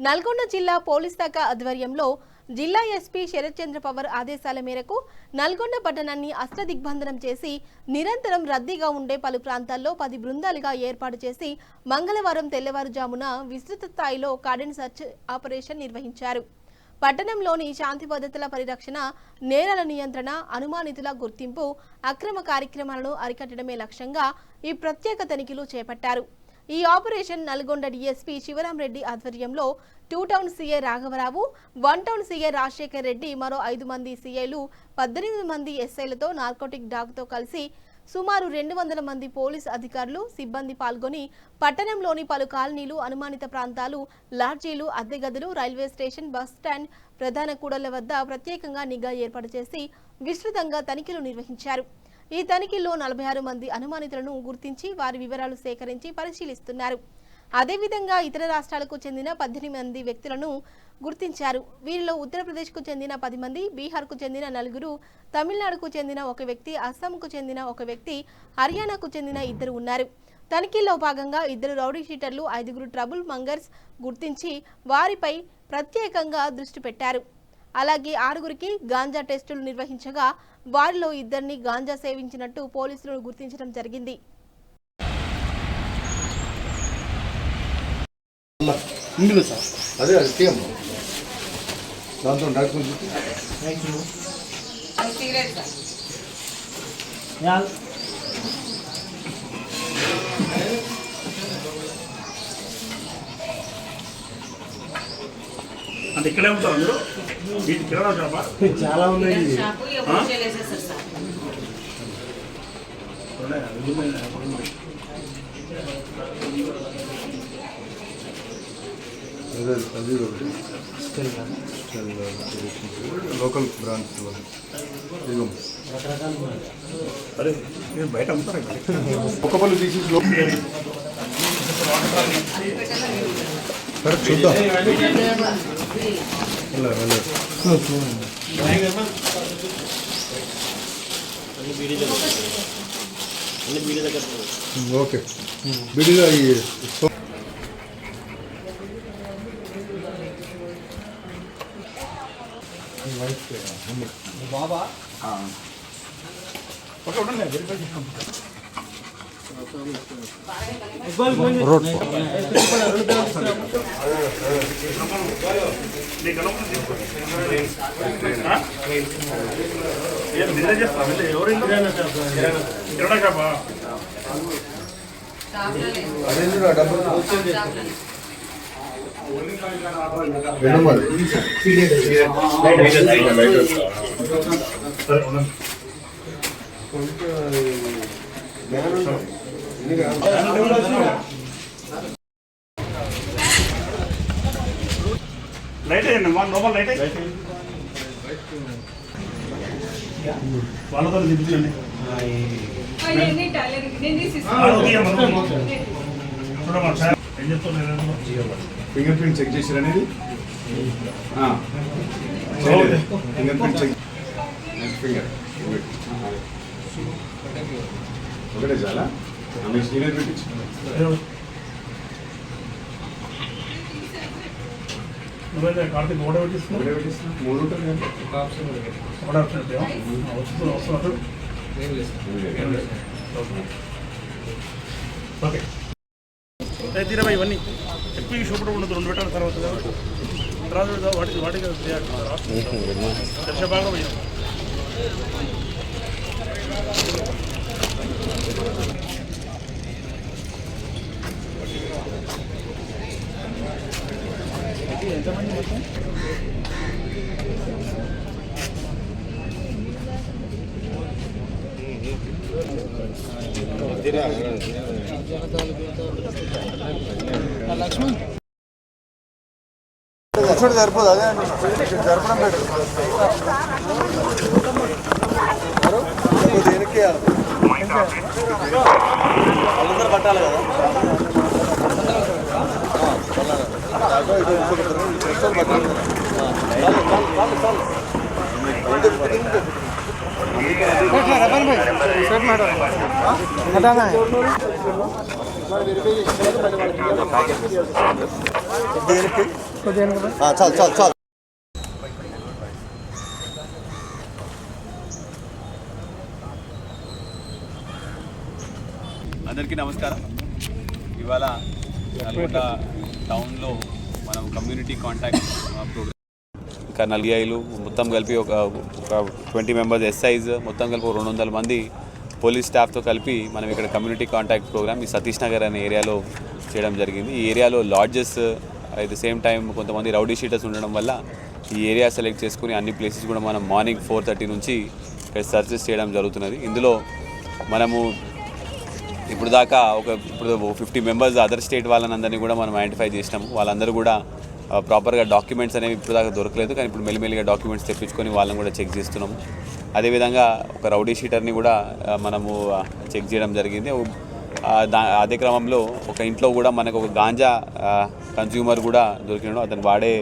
నల్గొండ జిల్లా పోలీస్ శాఖ ఆధ్వర్యంలో జిల్లా ఎస్పీ శరత్ చంద్ర పవార్ ఆదేశాల మేరకు నల్గొండ పట్టణాన్ని అష్టదిగ్బంధనం చేసి నిరంతరం రద్దీగా ఉండే పలు ప్రాంతాల్లో 10 బృందాలుగా ఏర్పాటు చేసి మంగళవారం తెల్లవారుజామున విస్తృత స్థాయిలో కార్డన్ సర్చ్ ఆపరేషన్ నిర్వహించారు. పట్టణంలోని శాంతి భద్రతల పరిరక్షణ, నేరాల నియంత్రణ, అనుమానితుల గుర్తింపు, అక్రమ కార్యక్రమాలను అరికట్టడమే లక్ష్యంగా ఈ ప్రత్యేక తనిఖీలు చేపట్టారు. ఈ ఆపరేషన్ నల్గొండ డీఎస్పీ శివరాం రెడ్డి ఆధ్వర్యంలో 2 టౌన్ సీఐ రాఘవరావు, 1 టౌన్ సీఐ రాజశేఖర్ రెడ్డి, మరో 5 మంది సీఐలు, 18 మంది ఎస్ఐలతో నార్కోటిక్ డాగ్తో కలిసి సుమారు 200 మంది పోలీస్ అధికారులు, సిబ్బంది పాల్గొని పట్టణంలోని పలు కాలనీలు, అనుమానిత ప్రాంతాలు, లాడ్జీలు, అద్దె గదులు, రైల్వే స్టేషన్, బస్ స్టాండ్, ప్రధాన కూడళ్ల వద్ద ప్రత్యేకంగా నిఘా ఏర్పాటు చేసి విస్తృతంగా తనిఖీలు నిర్వహించారు. ఈ తనిఖీల్లో 46 మంది అనుమానితులను గుర్తించి వారి వివరాలు సేకరించి పరిశీలిస్తున్నారు. అదేవిధంగా ఇతర రాష్ట్రాలకు చెందిన 18 మంది వ్యక్తులను గుర్తించారు. వీరిలో ఉత్తరప్రదేశ్కు చెందిన 10 మంది, బీహార్కు చెందిన 4, తమిళనాడుకు చెందిన 1 వ్యక్తి, అస్సాంకు చెందిన 1 వ్యక్తి, హర్యానాకు చెందిన 2 ఉన్నారు. తనిఖీల్లో భాగంగా 2 రౌడీ షీటర్లు, 5 ట్రబుల్ మంగర్స్ గుర్తించి వారిపై ప్రత్యేకంగా దృష్టి పెట్టారు. అలాగే 6కి గాంజా టెస్టులు నిర్వహించగా వారిలో 2ని గాంజా సేవించినట్టు పోలీసులు గుర్తించడం జరిగింది. అంటే ఇక్కడే ఉంటారు అందరూ. వీటి కిరాణా షాపా చాలా ఉన్నాయి. లోకల్ బ్రాంచ్ అరే నేను బయట అమ్ముతారా ఒక పళ్ళు తీసి చూద్దాం. ఓకే విడిగా బాబా కిరాణా షాపా లైట్ అయ్యండి మా లోపల లైట్ అయ్యి వాళ్ళతో చూపించండి. ఫింగర్ ప్రింట్ చెక్ చేసారు అనేది ఫింగర్ ప్రింట్ చెక్ ఫింగర్ ఒకటే చాలా ఆమె సీనియర్ పెట్టించు. కార్తీక్ ఒకటే పెట్టిస్తున్నా 3 ఉంటుంది. ఒకటే వస్తున్నట్టు ఓకే తీరమా ఇవన్నీ ఎక్కువ షూపర్ ఉండదు. 2 పెట్టాల తర్వాత వాటికి దర్శ బాగా పోయాం. ఎంతమంది మొత్తం లక్ష్మణ్ సరిపోదు. అదే జరపడం బెటర్. దేనికి వాళ్ళందరూ పట్టాలి కదా. పట్టాలి चल चल चल అందరికీ నమస్కారం. ఇవాళ నల్గొండ టౌన్లో మనం కమ్యూనిటీ కాంటాక్ట్ ప్రోగ్రామ్ ఇంకా 45 మొత్తం కలిపి ఒక 20 మెంబర్స్ ఎస్ఐస్ మొత్తం కలిపి 200 మంది పోలీస్ స్టాఫ్తో కలిపి మనం ఇక్కడ కమ్యూనిటీ కాంటాక్ట్ ప్రోగ్రామ్ ఈ సతీష్ నగర్ అనే ఏరియాలో చేయడం జరిగింది. ఈ ఏరియాలో lodges at the same time కొంతమంది రౌడీ షీటర్స్ ఉండడం వల్ల ఈ ఏరియా సెలెక్ట్ చేసుకుని అన్ని ప్లేసెస్ కూడా మనం మార్నింగ్ 4:30 నుంచి ఇక్కడ సర్చెస్ చేయడం జరుగుతున్నది. ఇందులో మనము ఇప్పుడు దాకా ఇప్పుడు 50 మెంబర్స్ అదర్ స్టేట్ వాళ్ళని అందరినీ కూడా మనం ఐడెంటిఫై చేసినాము. వాళ్ళందరూ కూడా ప్రాపర్గా డాక్యుమెంట్స్ అనేవి ఇప్పుడు దాకా దొరకలేదు, కానీ ఇప్పుడు మెల్లిమెల్లిగా డాక్యుమెంట్స్ తెప్పించుకొని వాళ్ళని కూడా చెక్ చేస్తున్నాము. అదేవిధంగా ఒక రౌడీ షీటర్ని కూడా మనము చెక్ చేయడం జరిగింది. అదే క్రమంలో ఒక ఇంట్లో కూడా మనకు ఒక గాంజా కన్జ్యూమర్ కూడా దొరికినాడు. అతను వాడే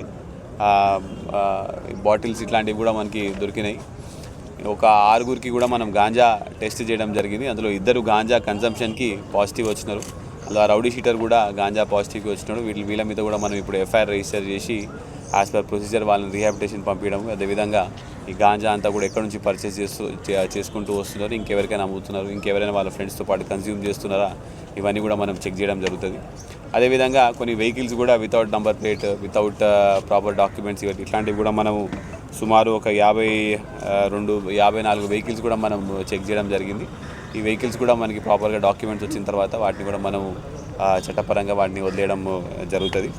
బాటిల్స్ ఇట్లాంటివి కూడా మనకి దొరికినాయి. ఒక 6గురికి కూడా మనం గాంజా టెస్ట్ చేయడం జరిగింది. అందులో 2 గాంజా కన్సంప్షన్కి పాజిటివ్ వచ్చినారు. అందులో ఆ రౌడీ షీటర్ కూడా గాంజా పాజిటివ్కి వచ్చినాడు. వీళ్ళ మీద కూడా మనం ఇప్పుడు ఎఫ్ఐఆర్ రిజిస్టర్ చేసి యాజ్ పర్ ప్రొసీజర్ వాళ్ళని రీహాబిలిటేషన్ పంపించడం. అదేవిధంగా ఈ గాంజా అంతా కూడా ఎక్కడి నుంచి పర్చేస్ చేసుకుంటూ వస్తున్నారు, ఇంకెవరికైనా అమ్ముతున్నారు, ఇంకెవరైనా వాళ్ళ ఫ్రెండ్స్తో పాటు కన్జ్యూమ్ చేస్తున్నారా, ఇవన్నీ కూడా మనం చెక్ చేయడం జరుగుతుంది. అదేవిధంగా కొన్ని వెహికల్స్ కూడా without number plate, without proper documents ఇట్లాంటివి కూడా మనము సుమారు ఒక 54 వెహికల్స్ కూడా మనం చెక్ చేయడం జరిగింది. ఈ వెహికల్స్ కూడా మనకి ప్రాపర్గా డాక్యుమెంట్స్ వచ్చిన తర్వాత వాటిని కూడా మనం చట్టపరంగా వాటిని వదిలేయడం జరుగుతుంది.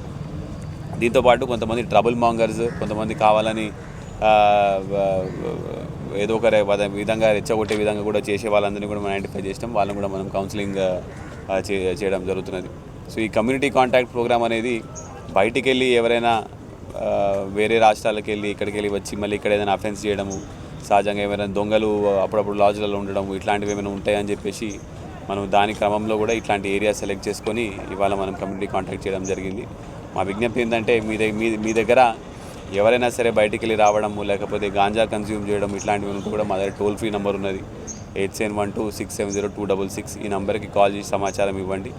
దీంతోపాటు కొంతమంది ట్రబుల్ మాంగర్స్, కొంతమంది కావాలని ఏదో ఒక విధంగా రెచ్చగొట్టే విధంగా కూడా చేసే వాళ్ళందరినీ కూడా మనం ఐడెంటిఫై చేసినాం. వాళ్ళని కూడా మనం కౌన్సిలింగ్ చేయడం జరుగుతున్నది. సో ఈ కమ్యూనిటీ కాంటాక్ట్ ప్రోగ్రామ్ అనేది బయటికి వెళ్ళి ఎవరైనా వేరే రాష్ట్రాలకు వెళ్ళి ఇక్కడికి వెళ్ళి వచ్చి మళ్ళీ ఇక్కడ ఏదైనా అఫెన్స్ చేయడము, సహజంగా ఏమైనా దొంగలు అప్పుడప్పుడు లాడ్జ్లలో ఉండడము ఇట్లాంటివి ఏమైనా ఉంటాయని చెప్పేసి మనం దాని క్రమంలో కూడా ఇట్లాంటి ఏరియా సెలెక్ట్ చేసుకొని ఇవాళ మనం కమ్యూనిటీ కాంటాక్ట్ చేయడం జరిగింది. మా విజ్ఞప్తి ఏంటంటే మీ దగ్గర ఎవరైనా సరే బయటికి వెళ్ళి రావడము, లేకపోతే గాంజా కన్జ్యూమ్ చేయడం ఇట్లాంటివి ఉంటే కూడా మా దగ్గర టోల్ ఫ్రీ నెంబర్ ఉన్నది 8712670266. ఈ నెంబర్కి కాల్ చేసి సమాచారం ఇవ్వండి.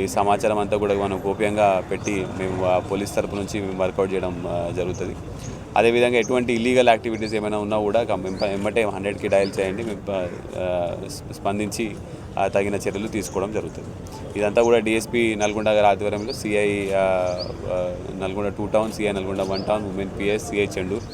ఈ సమాచారం అంతా కూడా మనం గోప్యంగా పెట్టి మేము పోలీస్ తరపు నుంచి మేము వర్కౌట్ చేయడం జరుగుతుంది. అదేవిధంగా ఎటువంటి ఇల్లీగల్ యాక్టివిటీస్ ఏమైనా ఉన్నా కూడా వెంబటే 100కి డయల్ చేయండి. మేము స్పందించి తగిన చర్యలు తీసుకోవడం జరుగుతుంది. ఇదంతా కూడా డిఎస్పీ నల్గొండ గారి ఆధ్వర్యంలో CI Nalgonda 2 town, CI Nalgonda 1 town, women PS, CI Chandur